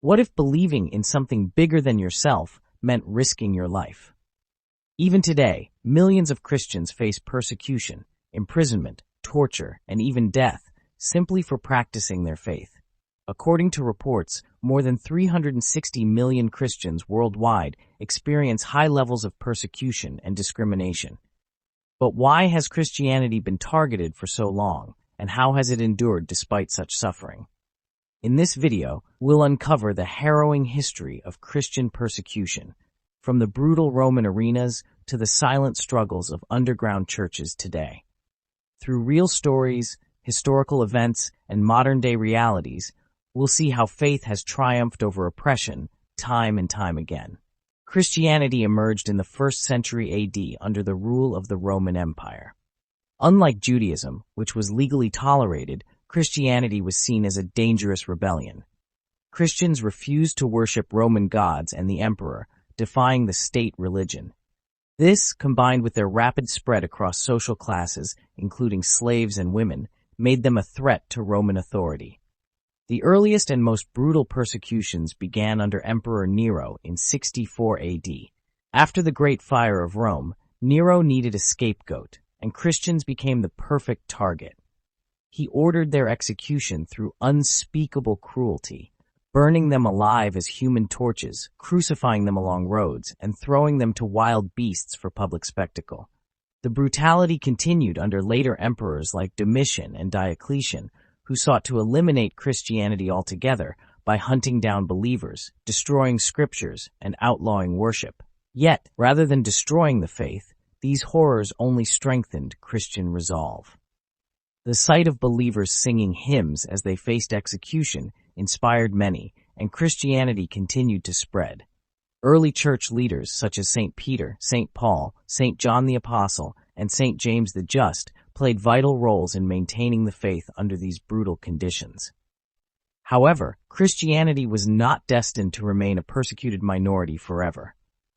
What if believing in something bigger than yourself meant risking your life? Even today, millions of Christians face persecution, imprisonment, torture, and even death simply for practicing their faith. According to reports, more than 360 million Christians worldwide experience high levels of persecution and discrimination. But why has Christianity been targeted for so long, and how has it endured despite such suffering? In this video, we'll uncover the harrowing history of Christian persecution, from the brutal Roman arenas to the silent struggles of underground churches today. Through real stories, historical events, and modern-day realities, we'll see how faith has triumphed over oppression time and time again. Christianity emerged in the 1st century AD under the rule of the Roman Empire. Unlike Judaism, which was legally tolerated, Christianity was seen as a dangerous rebellion. Christians refused to worship Roman gods and the emperor, defying the state religion. This, combined with their rapid spread across social classes, including slaves and women, made them a threat to Roman authority. The earliest and most brutal persecutions began under Emperor Nero in 64 AD. After the Great Fire of Rome, Nero needed a scapegoat, and Christians became the perfect target. He ordered their execution through unspeakable cruelty, burning them alive as human torches, crucifying them along roads, and throwing them to wild beasts for public spectacle. The brutality continued under later emperors like Domitian and Diocletian, who sought to eliminate Christianity altogether by hunting down believers, destroying scriptures, and outlawing worship. Yet, rather than destroying the faith, these horrors only strengthened Christian resolve. The sight of believers singing hymns as they faced execution inspired many, and Christianity continued to spread. Early church leaders such as St. Peter, St. Paul, St. John the Apostle, and St. James the Just played vital roles in maintaining the faith under these brutal conditions. However, Christianity was not destined to remain a persecuted minority forever.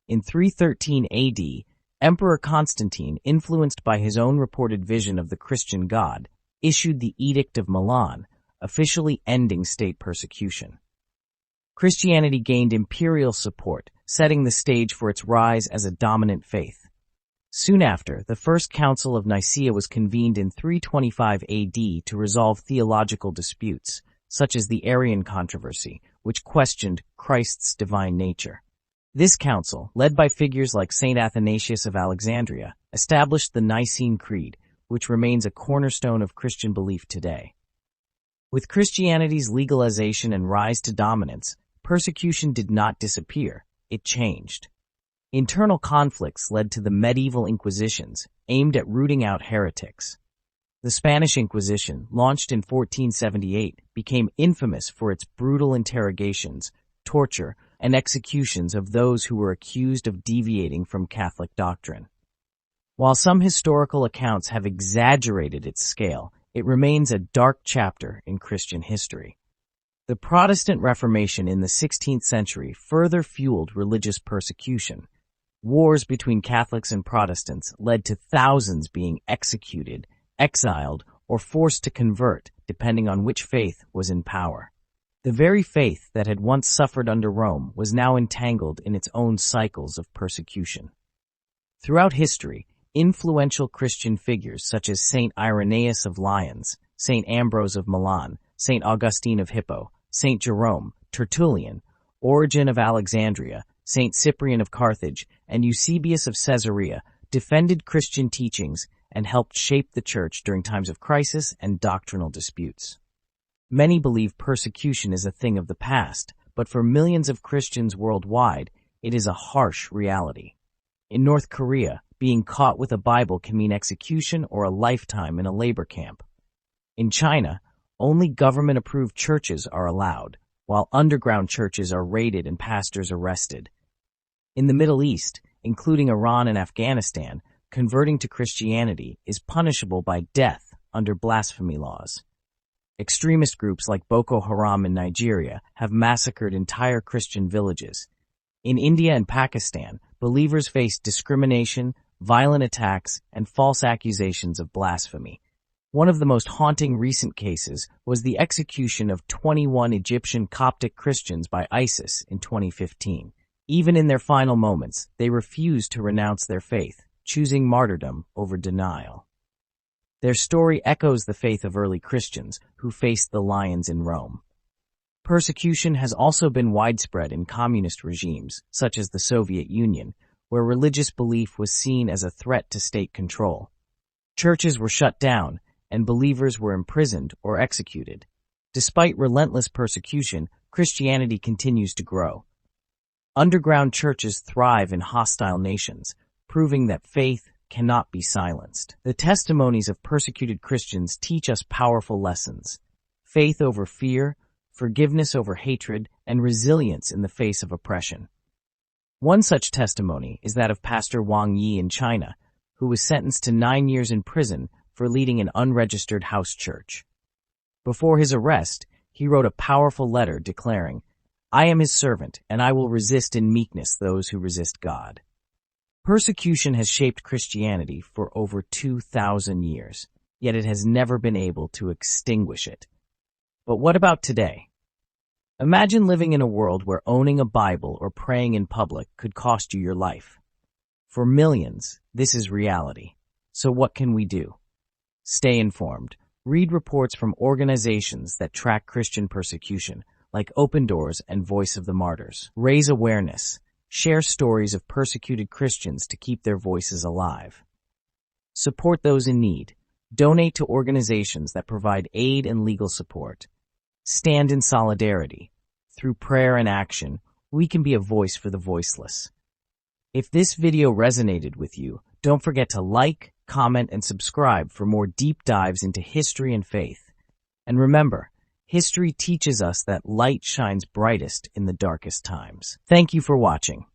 In 313 AD, Emperor Constantine, influenced by his own reported vision of the Christian God, issued the Edict of Milan, officially ending state persecution. Christianity gained imperial support, setting the stage for its rise as a dominant faith. Soon after, the First Council of Nicaea was convened in 325 AD to resolve theological disputes, such as the Arian controversy, which questioned Christ's divine nature. This council, led by figures like St. Athanasius of Alexandria, established the Nicene Creed, which remains a cornerstone of Christian belief today. With Christianity's legalization and rise to dominance, persecution did not disappear, it changed. Internal conflicts led to the medieval Inquisitions, aimed at rooting out heretics. The Spanish Inquisition, launched in 1478, became infamous for its brutal interrogations, torture, and executions of those who were accused of deviating from Catholic doctrine. While some historical accounts have exaggerated its scale, it remains a dark chapter in Christian history. The Protestant Reformation in the 16th century further fueled religious persecution. Wars between Catholics and Protestants led to thousands being executed, exiled, or forced to convert, depending on which faith was in power. The very faith that had once suffered under Rome was now entangled in its own cycles of persecution. Throughout history, influential Christian figures such as St. Irenaeus of Lyons, St. Ambrose of Milan, St. Augustine of Hippo, St. Jerome, Tertullian, Origen of Alexandria, St. Cyprian of Carthage, and Eusebius of Caesarea defended Christian teachings and helped shape the church during times of crisis and doctrinal disputes. Many believe persecution is a thing of the past, but for millions of Christians worldwide, it is a harsh reality. In North Korea, being caught with a Bible can mean execution or a lifetime in a labor camp. In China, only government-approved churches are allowed, while underground churches are raided and pastors arrested. In the Middle East, including Iran and Afghanistan, converting to Christianity is punishable by death under blasphemy laws. Extremist groups like Boko Haram in Nigeria have massacred entire Christian villages. In India and Pakistan, believers face discrimination, violent attacks, and false accusations of blasphemy. One of the most haunting recent cases was the execution of 21 Egyptian Coptic Christians by ISIS in 2015. Even in their final moments, they refused to renounce their faith, choosing martyrdom over denial. Their story echoes the faith of early Christians who faced the lions in Rome. Persecution has also been widespread in communist regimes, such as the Soviet Union, where religious belief was seen as a threat to state control. Churches were shut down, and believers were imprisoned or executed. Despite relentless persecution, Christianity continues to grow. Underground churches thrive in hostile nations, proving that faith cannot be silenced. The testimonies of persecuted Christians teach us powerful lessons: faith over fear, forgiveness over hatred, and resilience in the face of oppression. One such testimony is that of Pastor Wang Yi in China, who was sentenced to 9 years in prison for leading an unregistered house church. Before his arrest, he wrote a powerful letter declaring, "I am his servant, and I will resist in meekness those who resist God." Persecution has shaped Christianity for over 2,000 years, yet it has never been able to extinguish it. But what about today? Imagine living in a world where owning a Bible or praying in public could cost you your life. For millions, this is reality. So what can we do? Stay informed. Read reports from organizations that track Christian persecution, like Open Doors and Voice of the Martyrs. Raise awareness. Share stories of persecuted Christians to keep their voices alive. Support those in need. Donate to organizations that provide aid and legal support. Stand in solidarity. Through prayer and action, we can be a voice for the voiceless. If this video resonated with you, don't forget to like, comment, and subscribe for more deep dives into history and faith. And remember, history teaches us that light shines brightest in the darkest times. Thank you for watching.